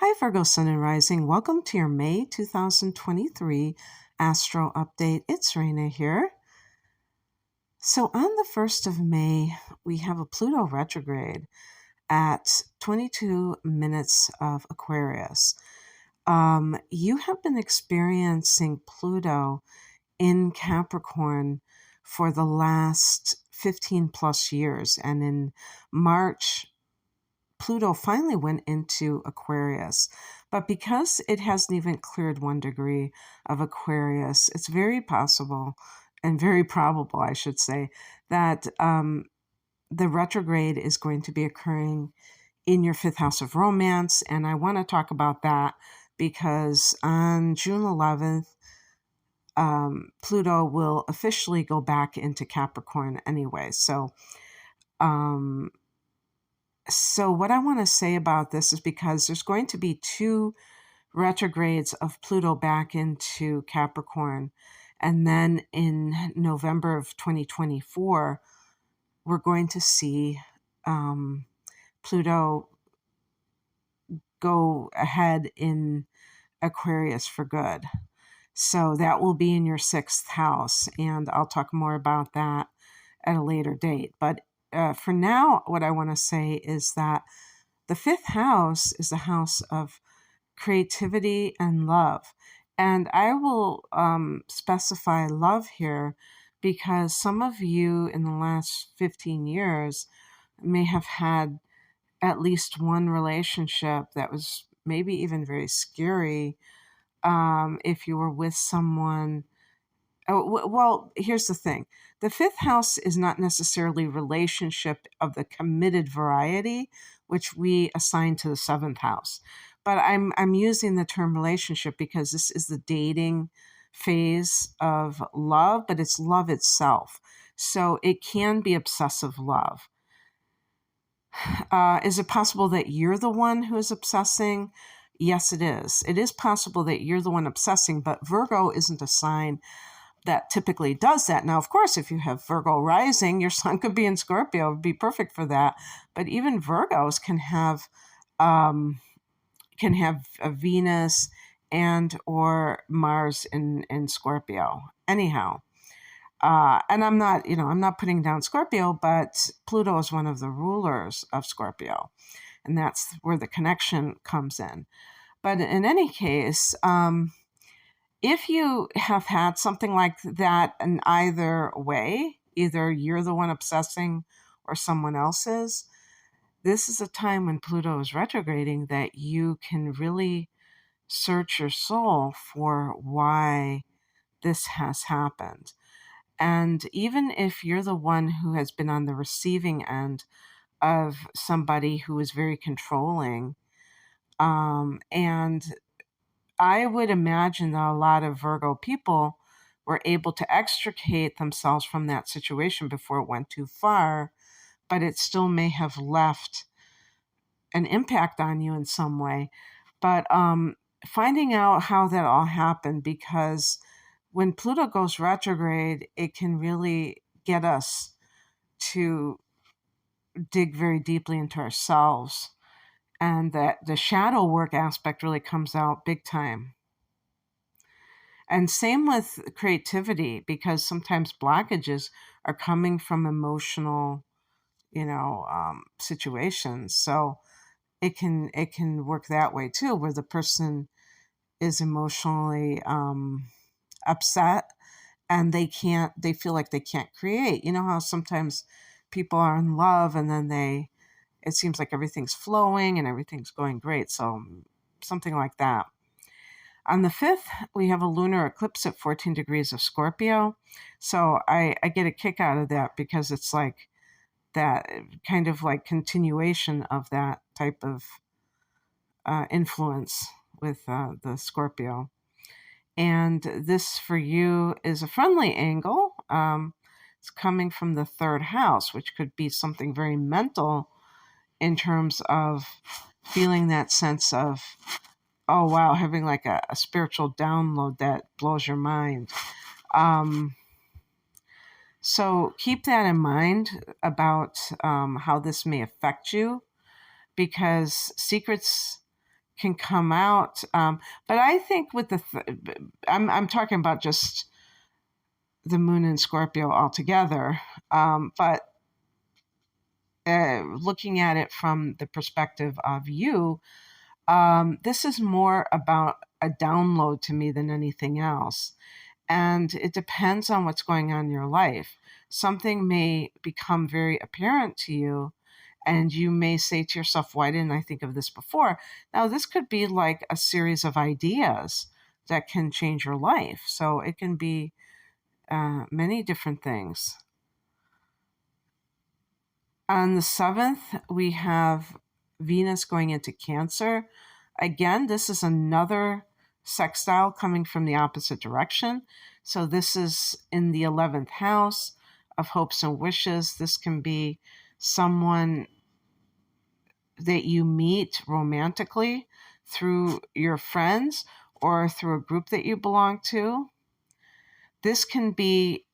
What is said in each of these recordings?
Hi, Virgo Sun and Rising. Welcome to your May 2023 Astro Update. It's Raina here. So, on the 1st of May, we have a Pluto retrograde at 22 minutes of Aquarius. You have been experiencing Pluto in Capricorn for the last 15 plus years. And in March, Pluto finally went into Aquarius. But because it hasn't even cleared 1 degree of Aquarius, it's very possible and very probable, I should say, that the retrograde is going to be occurring in your fifth house of romance. And I want to talk about that because on June 11th, Pluto will officially go back into Capricorn anyway. So what I want to say about this is because there's going to be 2 retrogrades of Pluto back into Capricorn. And then in November of 2024, we're going to see Pluto go ahead in Aquarius for good. So that will be in your 6th house. And I'll talk more about that at a later date. But for now, what I want to say is that the 5th house is the house of creativity and love. And I will specify love here because some of you in the last 15 years may have had at least one relationship that was maybe even very scary. If you were with someone. Well, here's the thing. The 5th house is not necessarily relationship of the committed variety, which we assign to the 7th house. But I'm using the term relationship because this is the dating phase of love, but it's love itself. So it can be obsessive love. Is it possible that you're the one who is obsessing? Yes, it is. It is possible that you're the one obsessing, but Virgo isn't a sign that typically does that. Now, of course, if you have Virgo rising, your sun could be in Scorpio. It would be perfect for that. But even Virgos can have a Venus and or Mars in Scorpio. Anyhow, and I'm not putting down Scorpio, but Pluto is one of the rulers of Scorpio, and that's where the connection comes in. But in any case, if you have had something like that in either way, either you're the one obsessing or someone else is, this is a time when Pluto is retrograding that you can really search your soul for why this has happened. And even if you're the one who has been on the receiving end of somebody who is very controlling, and I would imagine that a lot of Virgo people were able to extricate themselves from that situation before it went too far, but it still may have left an impact on you in some way. But finding out how that all happened, because when Pluto goes retrograde, it can really get us to dig very deeply into ourselves. And that the shadow work aspect really comes out big time. And same with creativity, because sometimes blockages are coming from emotional, situations. So it can work that way too, where the person is emotionally upset and they feel like they can't create. You know how sometimes people are in love and then it seems like everything's flowing and everything's going great. So something like that. On the 5th, we have a lunar eclipse at 14 degrees of Scorpio. So I get a kick out of that because it's like that kind of like continuation of that type of influence with the Scorpio. And this for you is a friendly angle. It's coming from the 3rd house, which could be something very mental in terms of feeling that sense of, oh, wow, having like a spiritual download that blows your mind. So keep that in mind about how this may affect you, because secrets can come out. But I think with I'm talking about just the moon in Scorpio altogether. But looking at it from the perspective of you, this is more about a download to me than anything else. And it depends on what's going on in your life. Something may become very apparent to you, and you may say to yourself, why didn't I think of this before? Now, this could be like a series of ideas that can change your life. So it can be many different things. On the 7th, we have Venus going into Cancer. Again, this is another sextile coming from the opposite direction. So this is in the 11th house of hopes and wishes. This can be someone that you meet romantically through your friends or through a group that you belong to. This can be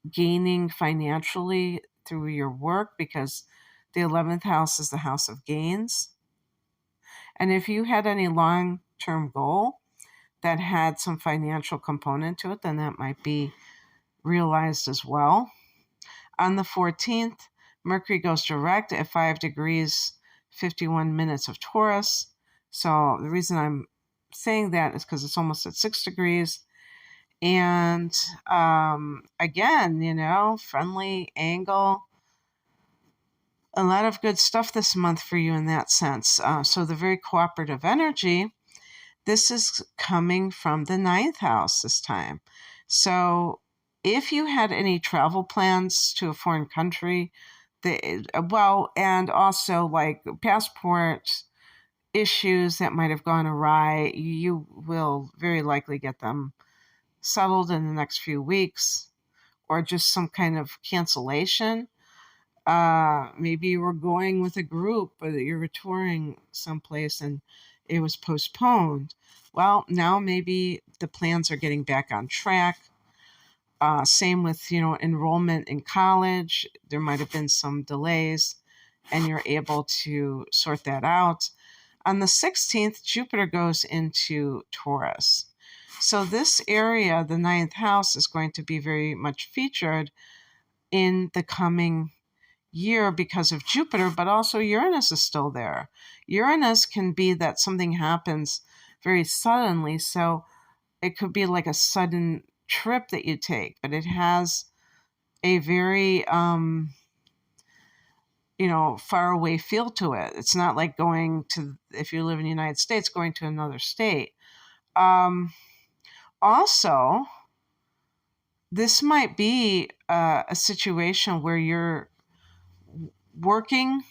gaining financially through your work because the 11th house is the house of gains. And if you had any long-term goal that had some financial component to it, then that might be realized as well. On the 14th, Mercury goes direct at 5 degrees, 51 minutes of Taurus. So the reason I'm saying that is because it's almost at 6 degrees. And again, friendly angle. A lot of good stuff this month for you in that sense. So the very cooperative energy, this is coming from the 9th house this time. So if you had any travel plans to a foreign country, and also like passport issues that might have gone awry, you will very likely get them settled in the next few weeks, or just some kind of cancellation. Maybe you were going with a group, or you were touring someplace and it was postponed. Well, now maybe the plans are getting back on track. Same with, enrollment in college. There might have been some delays and you're able to sort that out. On the 16th, Jupiter goes into Taurus. So this area, the 9th house, is going to be very much featured in the coming year because of Jupiter, but also Uranus is still there. Uranus can be that something happens very suddenly. So it could be like a sudden trip that you take, but it has a very, far away feel to it. It's not like going to, if you live in the United States, going to another state. Also, this might be a situation where you're working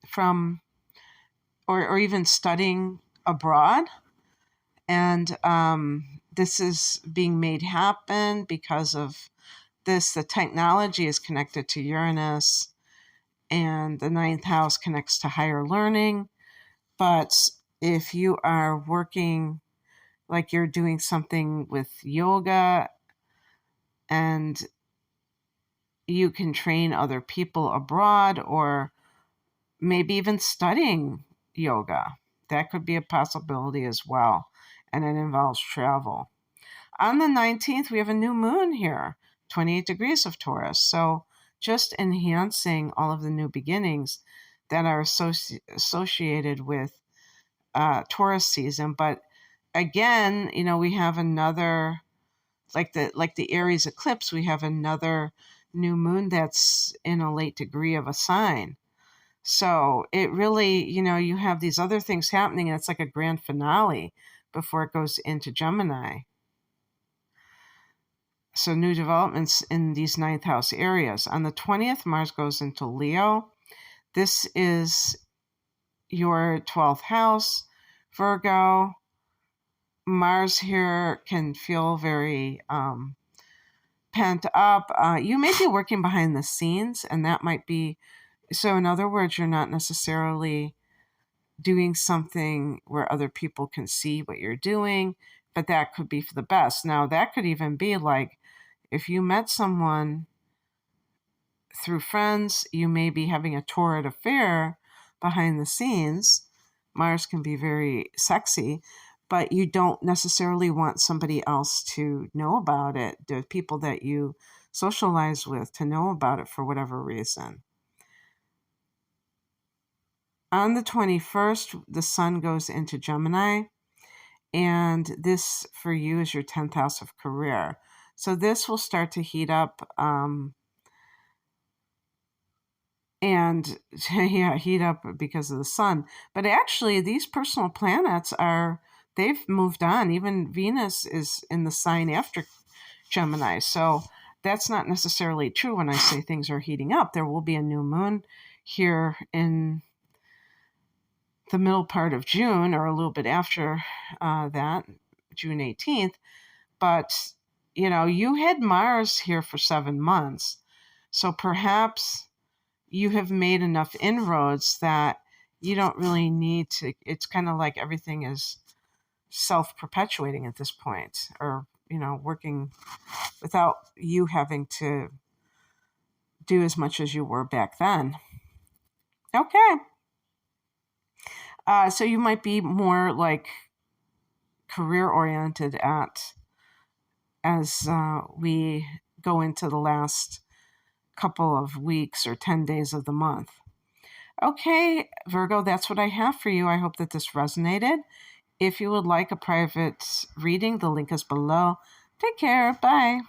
from or even studying abroad, and this is being made happen because of this. The technology is connected to Uranus, and the 9th house connects to higher learning. But if you are working, like you're doing something with yoga, and you can train other people abroad, or maybe even studying yoga, that could be a possibility as well. And it involves travel. On the 19th, we have a new moon here, 28 degrees of Taurus. So just enhancing all of the new beginnings that are associated with Taurus season. But again, we have another, like the Aries eclipse, we have another new moon that's in a late degree of a sign. So it really, you have these other things happening, and it's like a grand finale before it goes into Gemini. So new developments in these 9th house areas. On the 20th, Mars goes into Leo. This is your 12th house, Virgo. Mars here can feel very pent up. You may be working behind the scenes, and that might be, so in other words, you're not necessarily doing something where other people can see what you're doing, but that could be for the best. Now, that could even be like, if you met someone through friends, you may be having a torrid affair behind the scenes Mars can be very sexy, but you don't necessarily want somebody else to know about it, the people that you socialize with to know about it for whatever reason. On the 21st, the sun goes into Gemini, and this for you is your 10th house of career. So this will start to heat up, and yeah, heat up because of the sun. But actually, these personal planets they've moved on. Even Venus is in the sign after Gemini. So that's not necessarily true when I say things are heating up. There will be a new moon here in the middle part of June, or a little bit after that, June 18th. But, you had Mars here for 7 months. So perhaps you have made enough inroads that you don't really need to. It's kind of like everything is self-perpetuating at this point, or, working without you having to do as much as you were back then. Okay. So you might be more like career oriented as we go into the last couple of weeks or 10 days of the month. Okay, Virgo, that's what I have for you. I hope that this resonated. If you would like a private reading, the link is below. Take care. Bye.